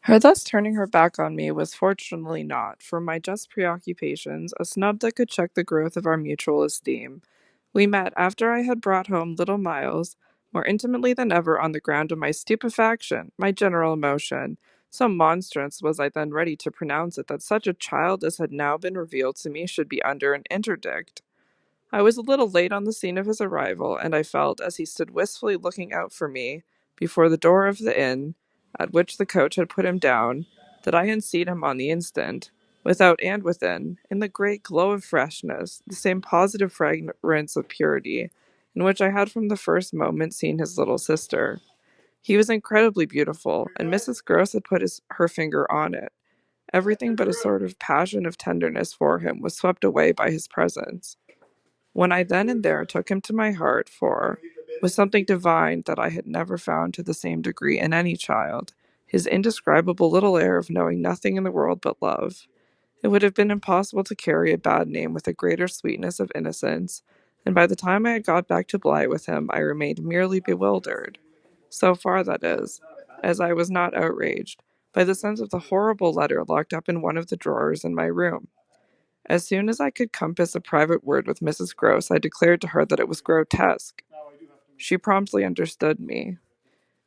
Her thus turning her back on me was fortunately not, for my just preoccupations, a snub that could check the growth of our mutual esteem. We met after I had brought home little Miles, more intimately than ever on the ground of my stupefaction, my general emotion. So monstrous was I then ready to pronounce it that such a child as had now been revealed to me should be under an interdict. I was a little late on the scene of his arrival, and I felt, as he stood wistfully looking out for me before the door of the inn at which the coach had put him down, that I had seen him on the instant, without and within, in the great glow of freshness, the same positive fragrance of purity, in which I had from the first moment seen his little sister. He was incredibly beautiful, and Mrs. Gross had put her finger on it. Everything but a sort of passion of tenderness for him was swept away by his presence. When I then and there took him to my heart, for, with something divine that I had never found to the same degree in any child, his indescribable little air of knowing nothing in the world but love, it would have been impossible to carry a bad name with a greater sweetness of innocence, and by the time I had got back to Bly with him, I remained merely bewildered. So far, that is, as I was not outraged by the sense of the horrible letter locked up in one of the drawers in my room. As soon as I could compass a private word with Mrs. Gross, I declared to her that it was grotesque. She promptly understood me.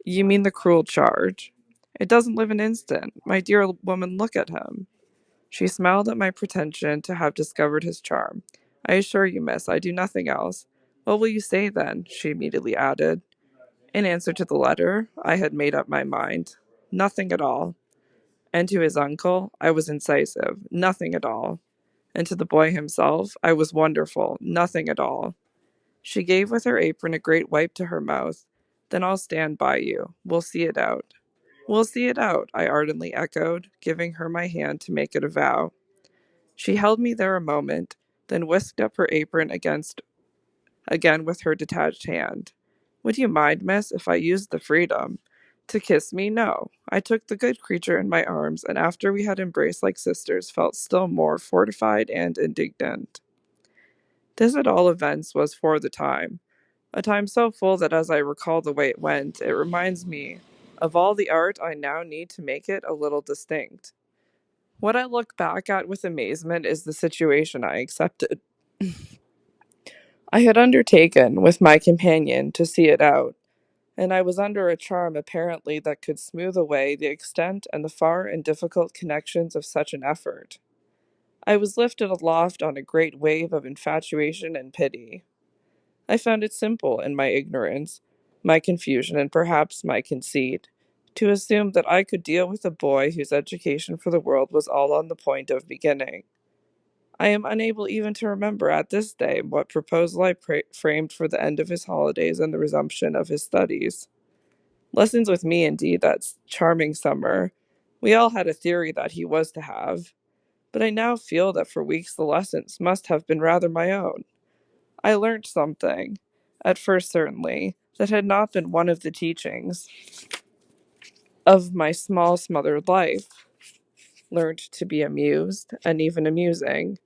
You mean the cruel charge? It doesn't live an instant. My dear woman, look at him. She smiled at my pretension to have discovered his charm. I assure you, miss, I do nothing else. What will you say, then? She immediately added. In answer to the letter, I had made up my mind. Nothing at all. And to his uncle, I was incisive. Nothing at all. And to the boy himself, I was wonderful. Nothing at all. She gave with her apron a great wipe to her mouth. Then I'll stand by you. We'll see it out. We'll see it out, I ardently echoed, giving her my hand to make it a vow. She held me there a moment, then whisked up her apron again with her detached hand. Would you mind, miss, if I used the freedom? To kiss me? No. I took the good creature in my arms, and after we had embraced like sisters, felt still more fortified and indignant. This, at all events, was for the time. A time so full that as I recall the way it went, it reminds me of all the art I now need to make it a little distinct. What I look back at with amazement is the situation I accepted. I had undertaken, with my companion, to see it out, and I was under a charm apparently that could smooth away the extent and the far and difficult connections of such an effort. I was lifted aloft on a great wave of infatuation and pity. I found it simple in my ignorance, my confusion, and perhaps my conceit, to assume that I could deal with a boy whose education for the world was all on the point of beginning. I am unable even to remember at this day what proposal I framed for the end of his holidays and the resumption of his studies. Lessons with me, indeed, that charming summer. We all had a theory that he was to have, but I now feel that for weeks the lessons must have been rather my own. I learnt something, at first certainly, that had not been one of the teachings of my small smothered life. Learnt to be amused, and even amusing,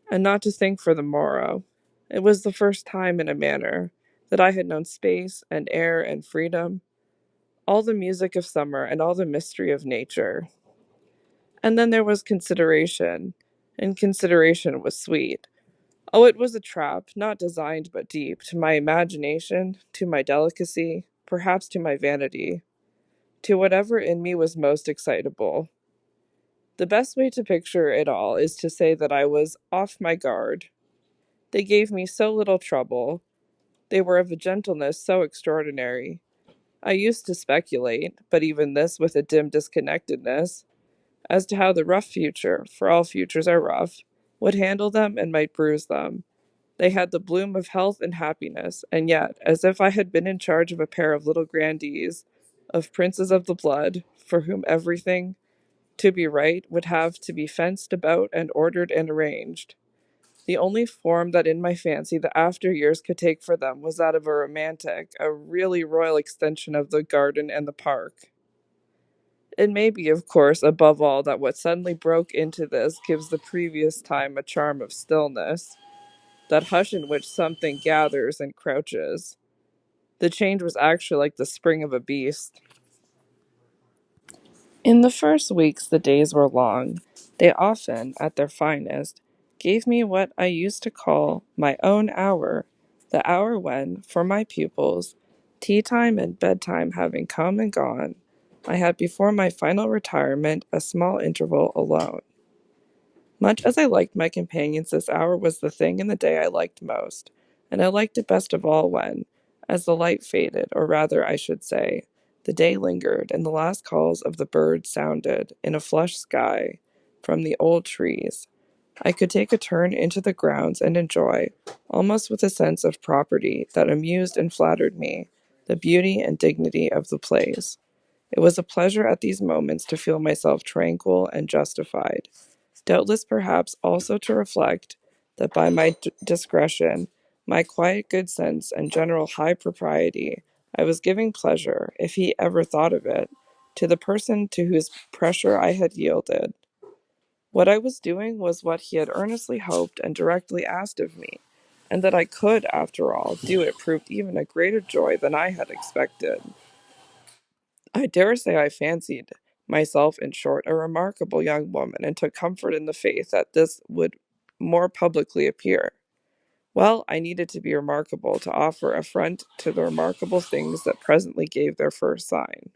and not to think for the morrow. It was the first time, in a manner, that I had known space and air and freedom, all the music of summer and all the mystery of nature. And then there was consideration, and consideration was sweet. Oh, it was a trap, not designed but deep, to my imagination, to my delicacy, perhaps to my vanity, to whatever in me was most excitable. The best way to picture it all is to say that I was off my guard. They gave me so little trouble. They were of a gentleness so extraordinary. I used to speculate, but even this with a dim disconnectedness, as to how the rough future, for all futures are rough, would handle them and might bruise them. They had the bloom of health and happiness, and yet, as if I had been in charge of a pair of little grandees, of princes of the blood, for whom everything, to be right, would have to be fenced about and ordered and arranged. The only form that in my fancy the after years could take for them was that of a romantic, a really royal extension of the garden and the park. It may be, of course, above all, that what suddenly broke into this gives the previous time a charm of stillness, that hush in which something gathers and crouches. The change was actually like the spring of a beast. In the first weeks, the days were long. They often, at their finest, gave me what I used to call my own hour, the hour when, for my pupils, tea time and bedtime having come and gone, I had before my final retirement a small interval alone. Much as I liked my companions, this hour was the thing in the day I liked most, and I liked it best of all when, as the light faded, or rather, I should say, the day lingered, and the last calls of the birds sounded, in a flushed sky, from the old trees, I could take a turn into the grounds and enjoy, almost with a sense of property that amused and flattered me, the beauty and dignity of the place. It was a pleasure at these moments to feel myself tranquil and justified. Doubtless, perhaps, also to reflect that by my discretion, my quiet good sense, and general high propriety, I was giving pleasure, if he ever thought of it, to the person to whose pressure I had yielded. What I was doing was what he had earnestly hoped and directly asked of me, and that I could, after all, do it proved even a greater joy than I had expected. I dare say I fancied myself, in short, a remarkable young woman, and took comfort in the faith that this would more publicly appear. Well, I needed to be remarkable to offer a front to the remarkable things that presently gave their first sign.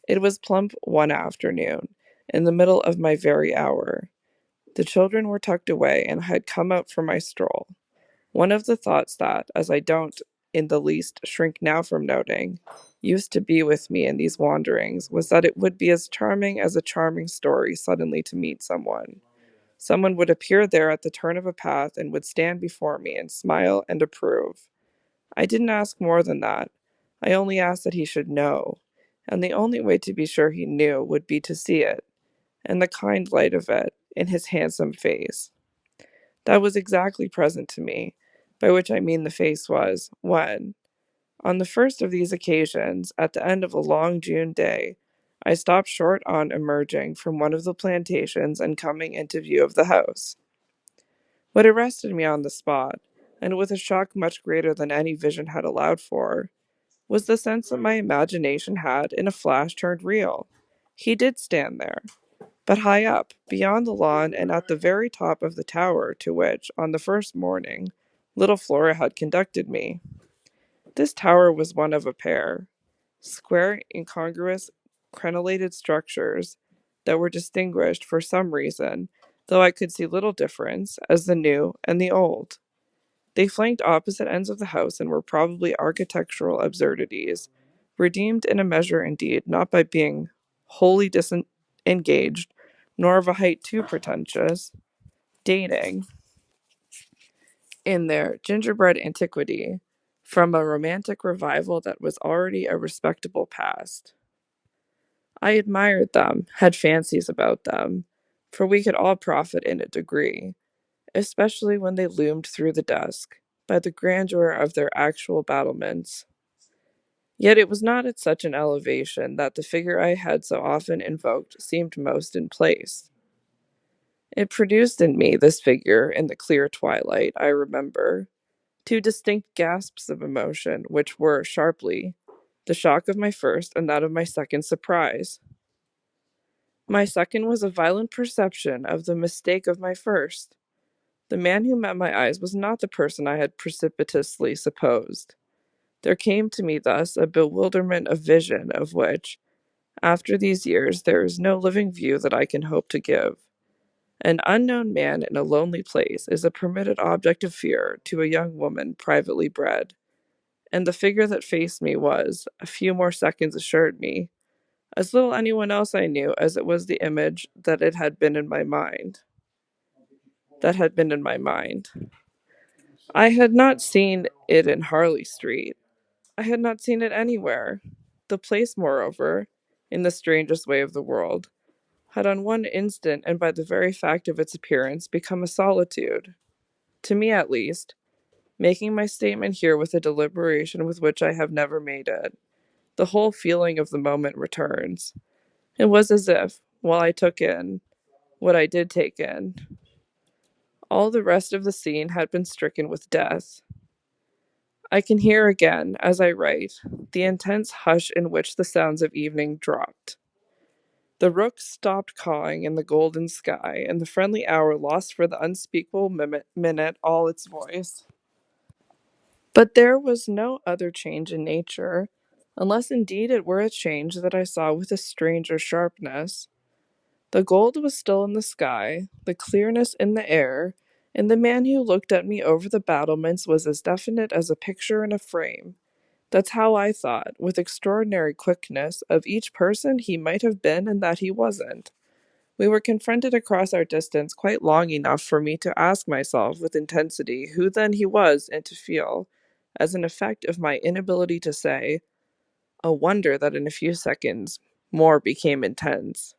It was plump one afternoon, in the middle of my very hour. The children were tucked away, and I had come out for my stroll. One of the thoughts that, as I don't in the least shrink now from noting, used to be with me in these wanderings, was that it would be as charming as a charming story suddenly to meet someone. Someone would appear there at the turn of a path and would stand before me and smile and approve. I didn't ask more than that. I only asked that he should know, and the only way to be sure he knew would be to see it, and the kind light of it, in his handsome face. That was exactly present to me, by which I mean the face was, when, on the first of these occasions, at the end of a long June day, I stopped short on emerging from one of the plantations and coming into view of the house. What arrested me on the spot, and with a shock much greater than any vision had allowed for, was the sense that my imagination had, in a flash, turned real. He did stand there, but high up, beyond the lawn, and at the very top of the tower to which, on the first morning, little Flora had conducted me. This tower was one of a pair, square, incongruous, crenellated structures that were distinguished, for some reason, though I could see little difference, as the new and the old. They flanked opposite ends of the house and were probably architectural absurdities, redeemed in a measure indeed, not by being wholly disengaged, nor of a height too pretentious, dating, in their gingerbread antiquity, from a romantic revival that was already a respectable past. I admired them, had fancies about them, for we could all profit in a degree, especially when they loomed through the dusk, by the grandeur of their actual battlements. Yet it was not at such an elevation that the figure I had so often invoked seemed most in place. It produced in me, this figure, in the clear twilight, I remember, two distinct gasps of emotion, which were, sharply, the shock of my first and that of my second surprise. My second was a violent perception of the mistake of my first. The man who met my eyes was not the person I had precipitously supposed. There came to me thus a bewilderment of vision of which, after these years, there is no living view that I can hope to give. An unknown man in a lonely place is a permitted object of fear to a young woman privately bred, and the figure that faced me was, a few more seconds assured me, as little anyone else I knew as it was the image that it had been in my mind. That had been in my mind. I had not seen it in Harley Street. I had not seen it anywhere. The place, moreover, in the strangest way of the world, had on one instant, and by the very fact of its appearance, become a solitude. To me, at least, making my statement here with a deliberation with which I have never made it, the whole feeling of the moment returns. It was as if, while I took in what I did take in, all the rest of the scene had been stricken with death. I can hear again, as I write, the intense hush in which the sounds of evening dropped. The rooks stopped cawing in the golden sky, and the friendly hour lost for the unspeakable minute all its voice. But there was no other change in nature, unless indeed it were a change that I saw with a stranger sharpness. The gold was still in the sky, the clearness in the air, and the man who looked at me over the battlements was as definite as a picture in a frame. That's how I thought, with extraordinary quickness, of each person he might have been and that he wasn't. We were confronted across our distance quite long enough for me to ask myself with intensity who then he was and to feel, as an effect of my inability to say, a wonder that in a few seconds more became intense.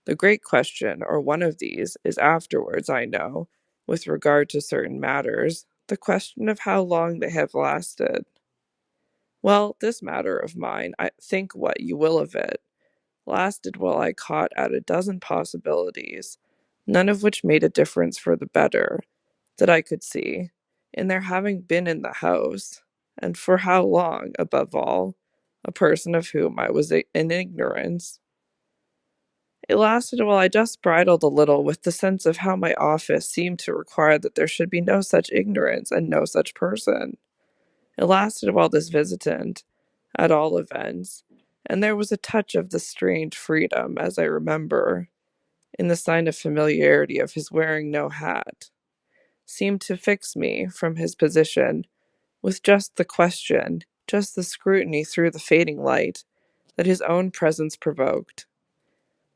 The great question, or one of these, is afterwards, I know, with regard to certain matters, the question of how long they have lasted. Well, this matter of mine, I think what you will of it, lasted while I caught at a dozen possibilities, none of which made a difference for the better, that I could see, in their having been in the house, and for how long, above all, a person of whom I was in ignorance. It lasted while I just bridled a little with the sense of how my office seemed to require that there should be no such ignorance and no such person. It lasted while this visitant, at all events, and there was a touch of the strange freedom, as I remember, in the sign of familiarity of his wearing no hat, seemed to fix me from his position with just the question, just the scrutiny through the fading light that his own presence provoked.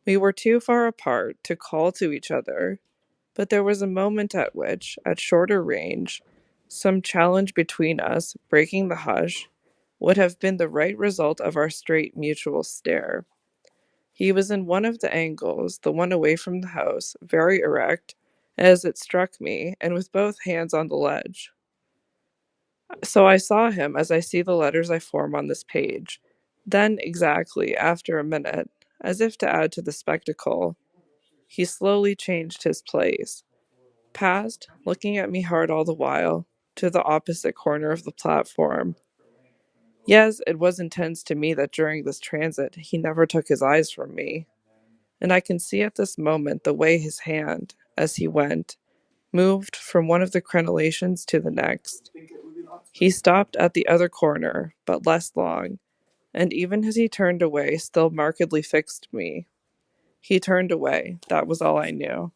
We were too far apart to call to each other, but there was a moment at which, at shorter range, some challenge between us, breaking the hush, would have been the right result of our straight mutual stare. He was in one of the angles, the one away from the house, very erect, as it struck me, and with both hands on the ledge. So I saw him as I see the letters I form on this page. Then, exactly after a minute, as if to add to the spectacle, he slowly changed his place, passed, looking at me hard all the while, to the opposite corner of the platform. Yes, it was intense to me that during this transit he never took his eyes from me, and I can see at this moment the way his hand, as he went, moved from one of the crenellations to the next. He stopped at the other corner, but less long, and even as he turned away, still markedly fixed me. He turned away, that was all I knew.